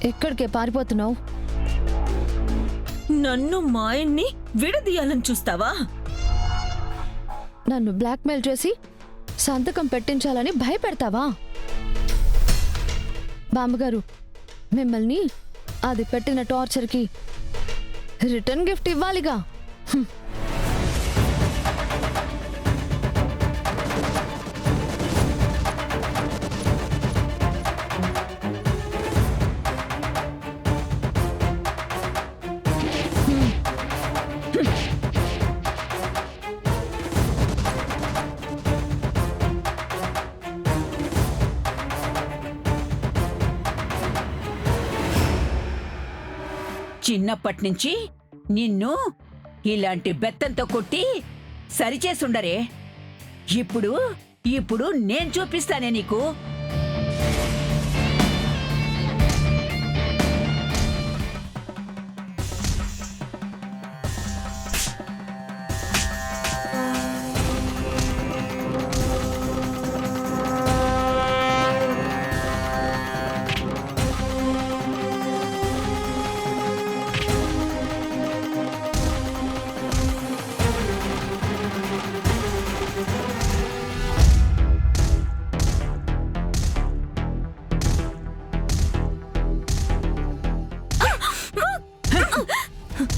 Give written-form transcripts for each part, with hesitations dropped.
ఎక్కడికే పారిపోతున్నావు? నన్ను మా ఆయన్ని విడదీయాలని చూస్తావా? నన్ను బ్లాక్మెయిల్ చేసి సంతకం పెట్టించాలని భయపెడతావా? బామ్మగారు, మిమ్మల్ని అది పెట్టిన టార్చర్కి రిటర్న్ గిఫ్ట్ ఇవ్వాలిగా. చిన్నప్పటినుంచి నిన్ను ఇలాంటి బెత్తంతో కొట్టి సరిచేసుండరే. ఇప్పుడు నేను చూపిస్తానే నీకు.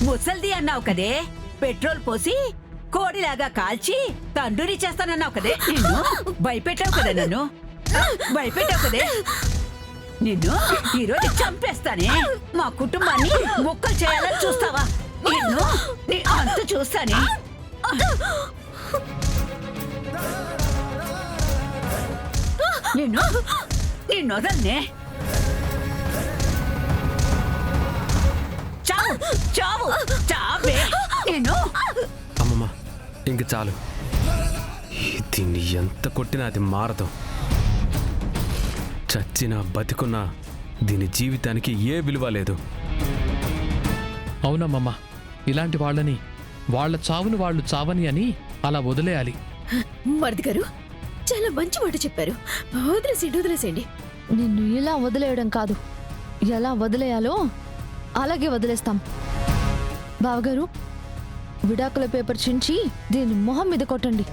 ముసల్ది అన్నావు కదే, పెట్రోల్ పోసి కోడిలాగా కాల్చి తండ్రి చేస్తానన్నావు కదే. నిన్ను భయపెట్టావు కదే, నన్ను భయపెట్టావు కదే. నిన్ను ఈరోజు చంపేస్తానే. మా కుటుంబాన్ని ముక్కలు చేయాలని చూస్తావా? నిన్ను నీ అంత చూస్తానే. నిన్ను వదల్నే. చావు చావే నేను. అమ్మమ్మ, ఇంక చాలు. దీన్ని ఎంత కొట్టినా అది మారదు. చచ్చినా బతికున్నా దీని జీవితానికి ఏ విలువ లేదు. అవునమ్మమ్మ, ఇలాంటి వాళ్ళని వాళ్ళ చావును వాళ్ళు చావని అని అలా వదిలేయాలి. మరిది గారు చాలా మంచి మాట చెప్పారు. వదిలేసేయండి. నిన్ను ఇలా వదిలేయడం కాదు, ఎలా వదిలేయాలో అలాగే వదిలేస్తాం. బావగారు, విడాకుల పేపర్ చించి దీని మొహం మీద కొట్టండి.